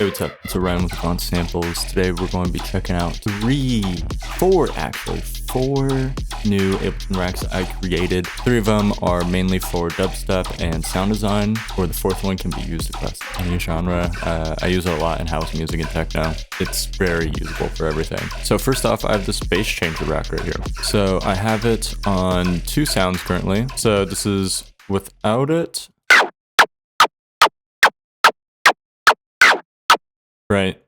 Hey, what's up? It's Ryan with Gone Samples. Today we're going to be checking out four new Ableton racks I created. 3 of them are mainly for dubstep and sound design, or the 4th one can be used across any genre. I use it a lot in house music and techno. It's very usable for everything. So first off, I have this bass changer rack right here. So I have it on 2 sounds currently. So this is without it. Right.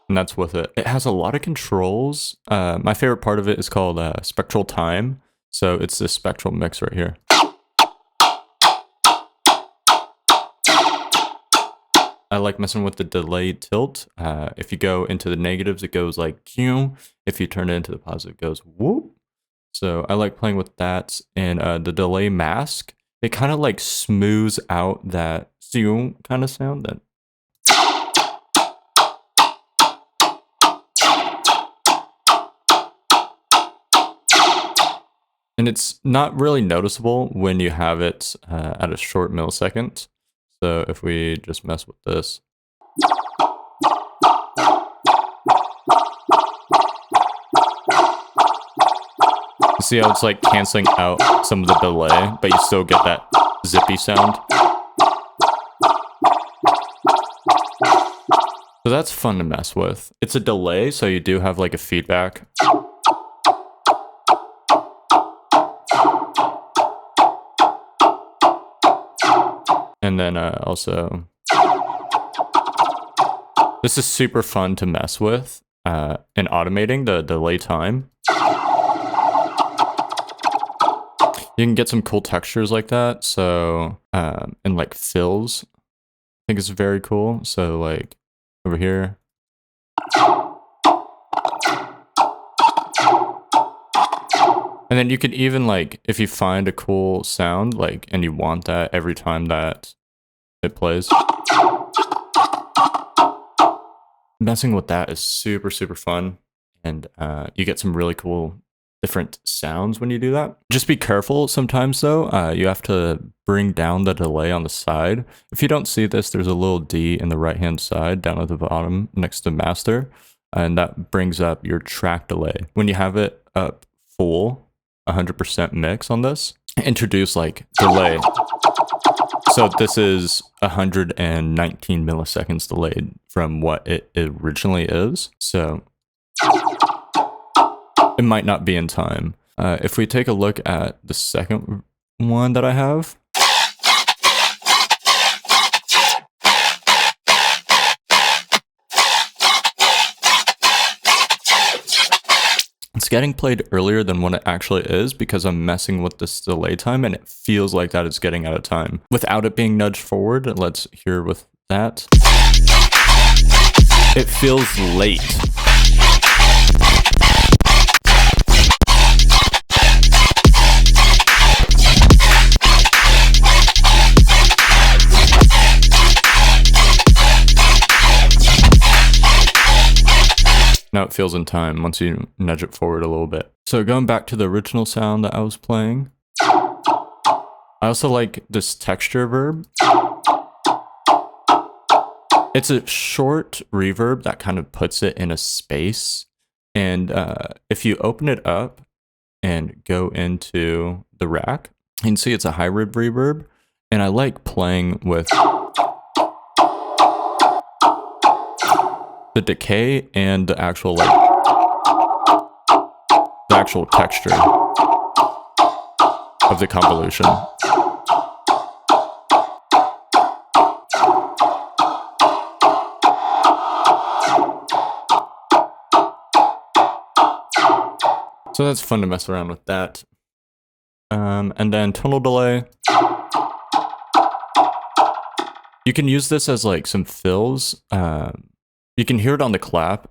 And that's with it. It has a lot of controls. My favorite part of it is called spectral time. So it's this spectral mix right here. I like messing with the delay tilt. If you go into the negatives, it goes like Q. If you turn it into the positive, it goes whoop. So I like playing with that. And the delay mask, it kind of like smooths out that kind of sound. That and it's not really noticeable when you have it at a short millisecond. So if we just mess with this. See how it's like canceling out some of the delay, but you still get that zippy sound. So that's fun to mess with. It's a delay, so you do have like a feedback. And then also, this is super fun to mess with in automating the delay time. You can get some cool textures like that. So, and like fills, I think it's very cool. So like over here. And then you could even like, if you find a cool sound, like, and you want that every time that it plays. Messing with that is super, super fun. And you get some really cool different sounds when you do that. Just be careful sometimes though. You have to bring down the delay on the side. If you don't see this, there's a little D in the right hand side down at the bottom next to master. And that brings up your track delay. When you have it up full, 100% mix on this, introduce like delay. So this is 119 milliseconds delayed from what it originally is. So it might not be in time. If we take a look at the second one that I have, it's getting played earlier than what it actually is because I'm messing with this delay time and it feels like that it's getting out of time. Without it being nudged forward, let's hear with that. It feels late. Now it feels in time once you nudge it forward a little bit. So going back to the original sound that I was playing, I also like this texture verb. It's a short reverb that kind of puts it in a space. And if you open it up and go into the rack, you can see it's a hybrid reverb. And I like playing with the decay and the actual texture of the convolution. So that's fun to mess around with that. And then tonal delay. You can use this as like some fills. You can hear it on the clap.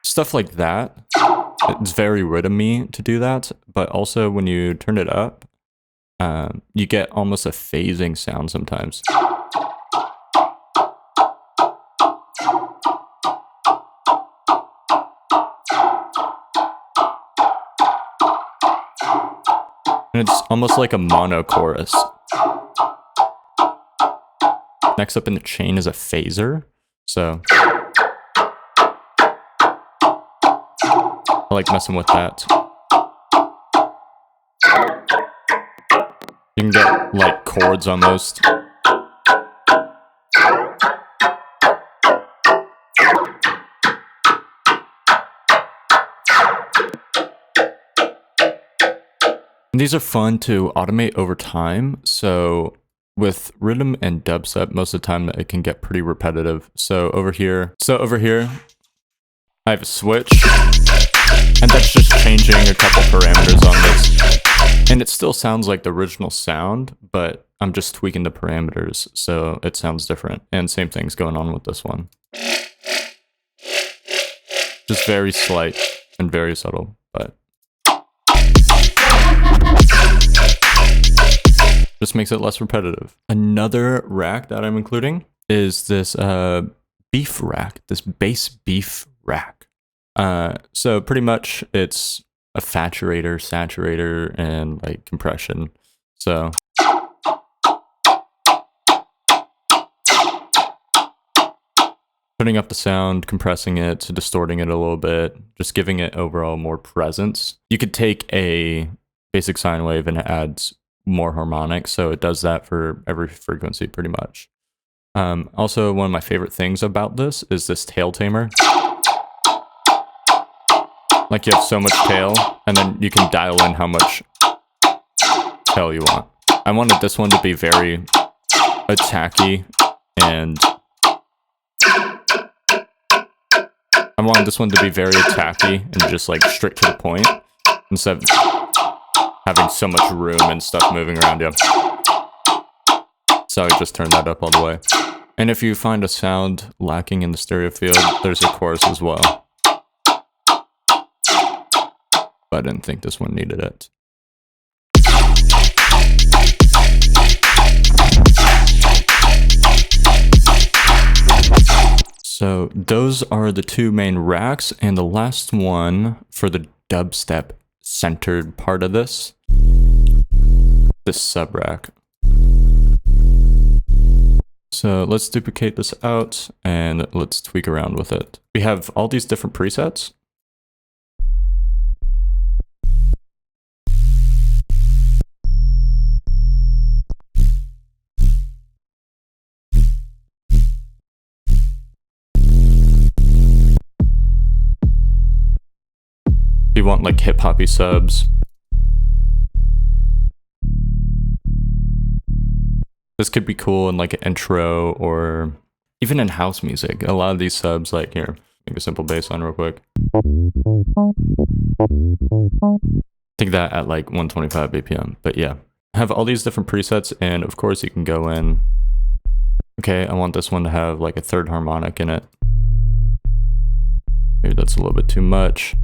Stuff like that. It's very riddim-y to do that, but also when you turn it up, you get almost a phasing sound sometimes. And it's almost like a mono chorus. Next up in the chain is a phaser. So I like messing with that. You can get like chords almost. And these are fun to automate over time. So with Riddim and Dubstep, most of the time it can get pretty repetitive. So over here, I have a switch, and that's just changing a couple parameters on this. And it still sounds like the original sound, but I'm just tweaking the parameters so it sounds different. And same thing's going on with this one. Just very slight and very subtle, but just makes it less repetitive. Another rack that I'm including is this beef rack, this bass beef rack. So pretty much it's a saturator, and like compression. So putting up the sound, compressing it, distorting it a little bit, just giving it overall more presence. You could take a basic sine wave and it adds more harmonics, so it does that for every frequency pretty much. Also, one of my favorite things about this is this tail tamer. Like you have so much tail, and then you can dial in how much tail you want. I wanted this one to be very attacky, and just like straight to the point, instead of having so much room and stuff moving around you. So I just turned that up all the way. And if you find a sound lacking in the stereo field, there's a chorus as well. But I didn't think this one needed it. So those are the two main racks, and the last one for the dubstep centered part of this sub rack. So let's duplicate this out and let's tweak around with it. We have all these different presets. You want like hip hoppy subs. This could be cool in like an intro or even in house music. A lot of these subs, like here, make a simple bass line real quick. Take that at like 125 BPM, but yeah. I have all these different presets, and of course you can go in. Okay, I want this one to have like a third harmonic in it. Maybe that's a little bit too much.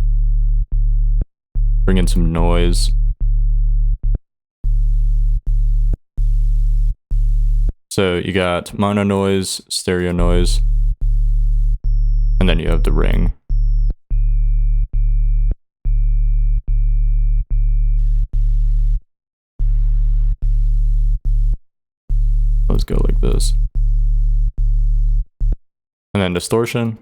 Bring in some noise. So you got mono noise, stereo noise, and then you have the ring. Let's go like this. And then distortion.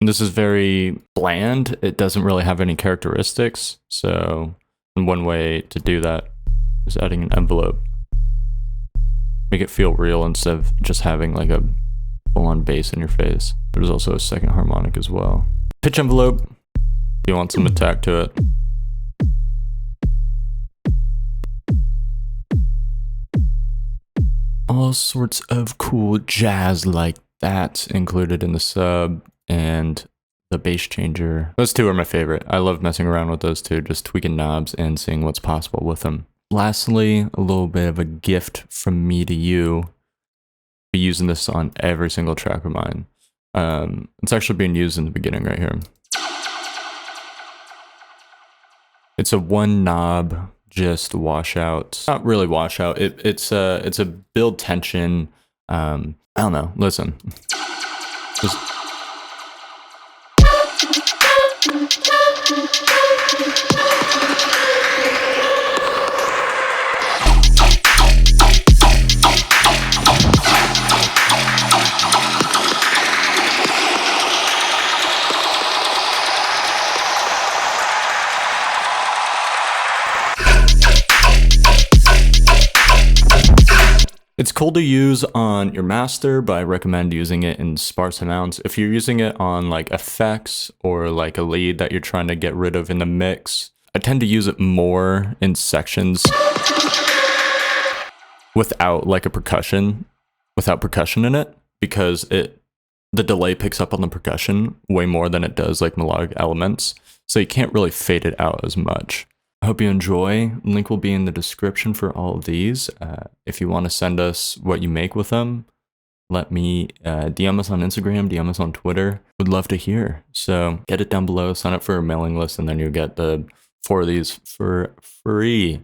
This is very bland. It doesn't really have any characteristics. So one way to do that is adding an envelope. Make it feel real instead of just having like a full-on bass in your face. There's also a second harmonic as well. Pitch envelope. You want some attack to it. All sorts of cool jazz like that included in the sub. And the bass changer. Those two are my favorite. I love messing around with those two, just tweaking knobs and seeing what's possible with them. Lastly, a little bit of a gift from me to you. I'll be using this on every single track of mine. It's actually being used in the beginning right here. It's a one knob just wash out. Not really wash out. It's a build tension. I don't know. Listen. Just it's cool to use on your master, but I recommend using it in sparse amounts. If you're using it on like effects or like a lead that you're trying to get rid of in the mix, I tend to use it more in sections without like without percussion in it, because the delay picks up on the percussion way more than it does like melodic elements. So you can't really fade it out as much. I hope you enjoy. Link will be in the description for all of these. If you want to send us what you make with them, let me DM us on Instagram, DM us on Twitter. Would love to hear. So get it down below, sign up for a mailing list, and then you'll get the 4 of these for free.